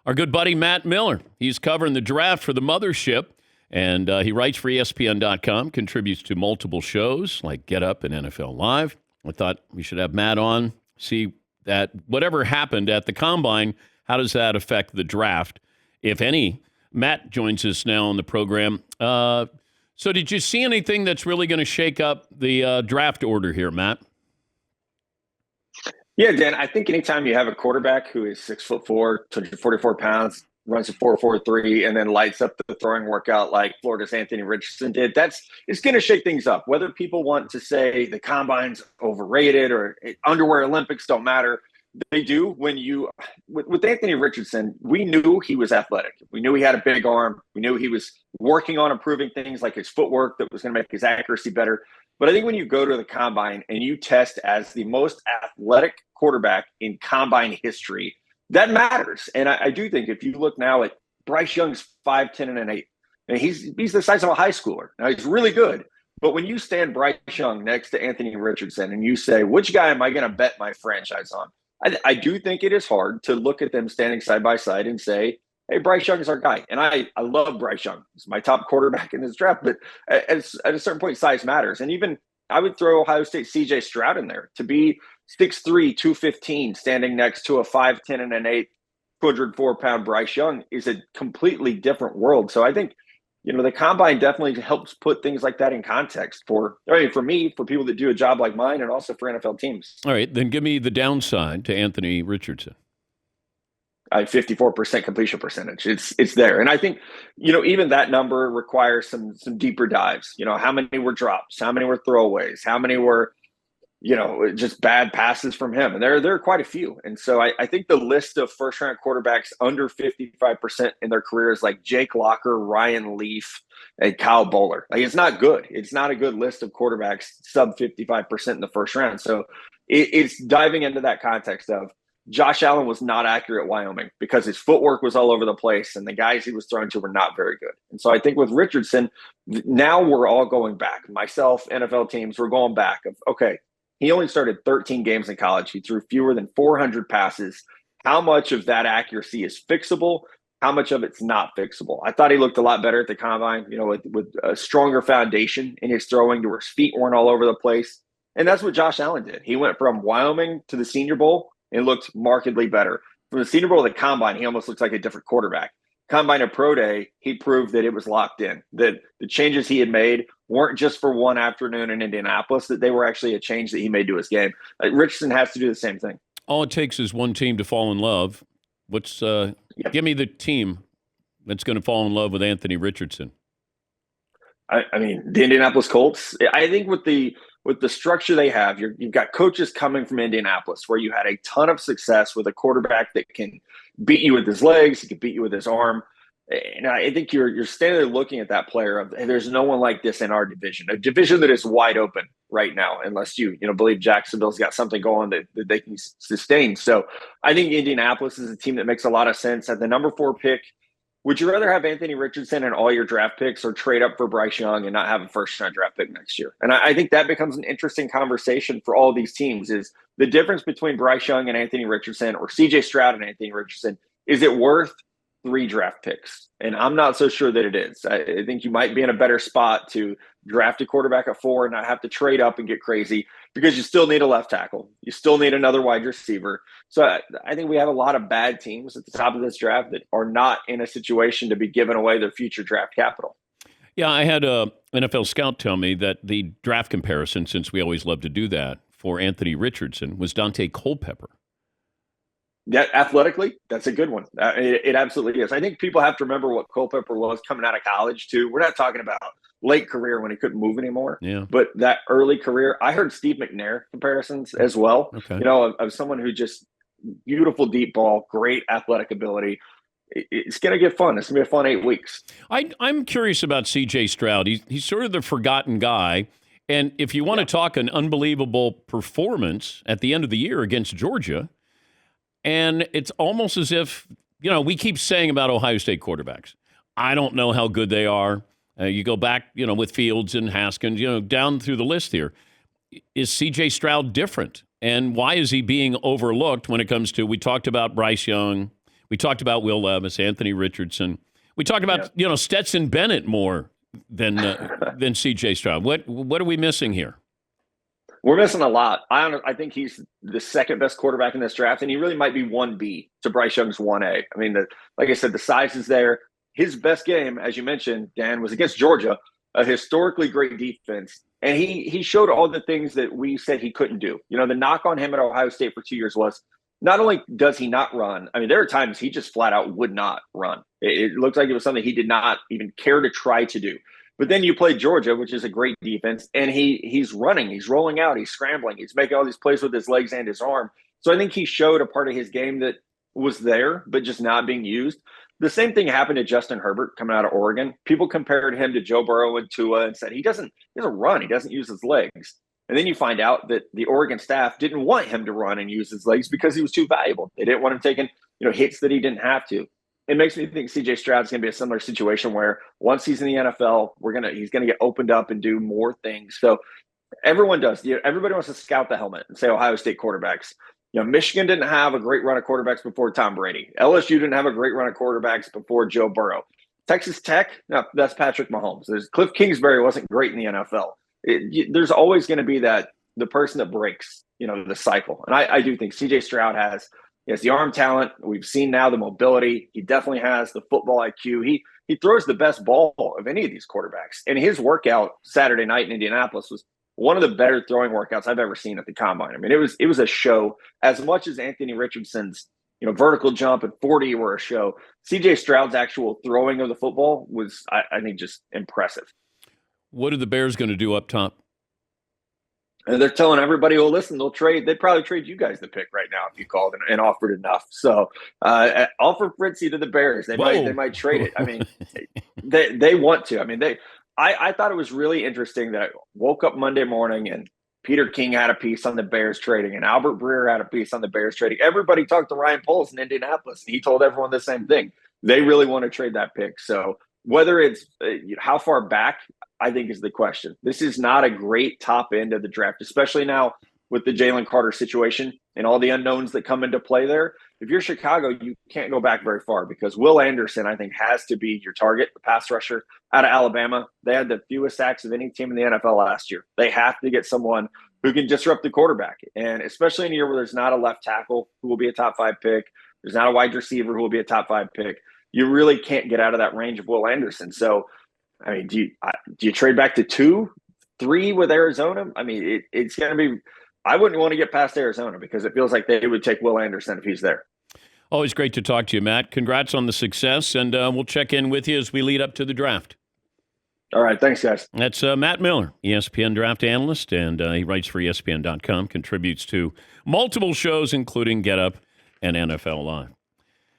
Our good buddy Matt Miller. He's covering the draft for the mothership, and he writes for ESPN.com, contributes to multiple shows like Get Up and NFL Live. I thought we should have Matt on, see that whatever happened at the Combine, how does that affect the draft, if any? Matt joins us now on the program. So did you see anything that's really going to shake up the draft order here, Matt? Yeah, Dan, I think anytime you have a quarterback who is 6'4", 244 pounds, runs a 4.43, and then lights up the throwing workout like Florida's Anthony Richardson did, it's going to shake things up. Whether people want to say the Combine's overrated or underwear Olympics don't matter, they do. With Anthony Richardson, we knew he was athletic. We knew he had a big arm. We knew he was working on improving things like his footwork that was going to make his accuracy better. But I think when you go to the Combine and you test as the most athletic quarterback in Combine history, that matters. And I do think if you look now at Bryce Young's 5'10" and 8, and he's the size of a high schooler. Now, he's really good. But when you stand Bryce Young next to Anthony Richardson and you say, which guy am I going to bet my franchise on? I do think it is hard to look at them standing side by side and say, hey, Bryce Young is our guy. And I love Bryce Young. He's my top quarterback in this draft. But at a certain point, size matters. And even I would throw Ohio State CJ Stroud in there. To be 6'3", 215, standing next to a 5'10" and an 8, 204-pound Bryce Young is a completely different world. So I think, the Combine definitely helps put things like that in context for me, for people that do a job like mine, and also for NFL teams. All right, then give me the downside to Anthony Richardson. 54% completion percentage. It's there. And I think, even that number requires some deeper dives. How many were drops? How many were throwaways? How many were, just bad passes from him? And there are quite a few. And so I think the list of first-round quarterbacks under 55% in their careers, like Jake Locker, Ryan Leaf, and Kyle Bowler, it's not good. It's not a good list of quarterbacks sub 55% in the first round. So it's diving into that context of Josh Allen was not accurate at Wyoming because his footwork was all over the place and the guys he was throwing to were not very good. And so I think with Richardson, now we're all going back. Myself, NFL teams, we're going back of, okay, he only started 13 games in college. He threw fewer than 400 passes. How much of that accuracy is fixable? How much of it's not fixable? I thought he looked a lot better at the Combine, with a stronger foundation in his throwing to where his feet weren't all over the place. And that's what Josh Allen did. He went from Wyoming to the Senior Bowl and looked markedly better. From the Senior Bowl to the Combine, he almost looks like a different quarterback. Combine to Pro Day, he proved that it was locked in, that the changes he had made weren't just for one afternoon in Indianapolis, that they were actually a change that he made to his game. Richardson has to do the same thing. All it takes is one team to fall in love. Give me the team that's going to fall in love with Anthony Richardson. I mean, the Indianapolis Colts. I think with the structure they have, you've got coaches coming from Indianapolis where you had a ton of success with a quarterback that can beat you with his legs, he can beat you with his arm. And I think you're standing there looking at that player of, hey, there's no one like this in our division, a division that is wide open right now, unless you believe Jacksonville's got something going that they can sustain. So I think Indianapolis is a team that makes a lot of sense. At the number 4 pick, would you rather have Anthony Richardson and all your draft picks or trade up for Bryce Young and not have a first-round draft pick next year? And I think that becomes an interesting conversation for all these teams is the difference between Bryce Young and Anthony Richardson or CJ Stroud and Anthony Richardson. Is it worth 3 draft picks? And I'm not so sure that it is. I think you might be in a better spot to draft a quarterback at 4 and not have to trade up and get crazy because you still need a left tackle. You still need another wide receiver. So I think we have a lot of bad teams at the top of this draft that are not in a situation to be giving away their future draft capital. Yeah, I had a NFL scout tell me that the draft comparison, since we always love to do that, for Anthony Richardson was Dante Culpepper. Yeah, athletically, that's a good one. It absolutely is. I think people have to remember what Culpepper was coming out of college, too. We're not talking about late career when he couldn't move anymore. Yeah. But that early career, I heard Steve McNair comparisons as well. Okay. Of someone who just beautiful deep ball, great athletic ability. It's going to get fun. It's going to be a fun 8 weeks. I'm curious about C.J. Stroud. He's sort of the forgotten guy. And if you want to talk an unbelievable performance at the end of the year against Georgia, and it's almost as if, we keep saying about Ohio State quarterbacks, I don't know how good they are. You go back, with Fields and Haskins, down through the list here. Is C.J. Stroud different? And why is he being overlooked when it comes to, we talked about Bryce Young, We talked about Will Levis, Anthony Richardson. We talked about Stetson Bennett more than C.J. Stroud. What are we missing here? We're missing a lot. I think he's the second best quarterback in this draft, and he really might be 1B to Bryce Young's 1A. I mean, like I said, the size is there. His best game, as you mentioned, Dan, was against Georgia, a historically great defense. And he showed all the things that we said he couldn't do. The knock on him at Ohio State for 2 years was not only does he not run, I mean, there are times he just flat out would not run. It looked like it was something he did not even care to try to do. But then you play Georgia, which is a great defense, and he's running, he's rolling out, he's scrambling, he's making all these plays with his legs and his arm. So I think he showed a part of his game that was there, but just not being used. The same thing happened to Justin Herbert coming out of Oregon. People compared him to Joe Burrow and Tua and said he doesn't run, he doesn't use his legs. And then you find out that the Oregon staff didn't want him to run and use his legs because he was too valuable. They didn't want him taking hits that he didn't have to. It makes me think C.J. Stroud's going to be a similar situation where once he's in the NFL, he's going to get opened up and do more things. So everyone does. Everybody wants to scout the helmet and say Ohio State quarterbacks. Michigan didn't have a great run of quarterbacks before Tom Brady. LSU didn't have a great run of quarterbacks before Joe Burrow. Texas Tech, no, that's Patrick Mahomes. There's Cliff Kingsbury wasn't great in the NFL. There's always going to be the person that breaks, the cycle. And I do think C.J. Stroud has the arm talent. We've seen now the mobility. He definitely has the football IQ. He throws the best ball of any of these quarterbacks. And his workout Saturday night in Indianapolis was one of the better throwing workouts I've ever seen at the combine. I mean, it was a show. As much as Anthony Richardson's vertical jump and 40 were a show, C.J. Stroud's actual throwing of the football was, I think, just impressive. What are the Bears going to do up top? And they're telling everybody who'll listen, they'd probably trade you guys the pick right now if you called and offered enough. So offer Fritzy to the Bears. They might trade it. I mean, they want to. I mean, I thought it was really interesting that I woke up Monday morning and Peter King had a piece on the Bears trading and Albert Breer had a piece on the Bears trading. Everybody talked to Ryan Poles in Indianapolis, and he told everyone the same thing. They really want to trade that pick. So whether it's how far back, I think is the question. This is not a great top end of the draft, especially now with the Jalen Carter situation and all the unknowns that come into play there. If you're Chicago, you can't go back very far because Will Anderson, I think, has to be your target, the pass rusher out of Alabama. They had the fewest sacks of any team in the NFL last year. They have to get someone who can disrupt the quarterback. And especially in a year where there's not a left tackle who will be a top 5 pick, there's not a wide receiver who will be a top 5 pick, you really can't get out of that range of Will Anderson. So, I mean, do you trade back to 2, 3 with Arizona? I mean, it's going to be – I wouldn't want to get past Arizona because it feels like they would take Will Anderson if he's there. Always great to talk to you, Matt. Congrats on the success, and we'll check in with you as we lead up to the draft. All right. Thanks, guys. That's Matt Miller, ESPN draft analyst, and he writes for ESPN.com, contributes to multiple shows, including Get Up and NFL Live.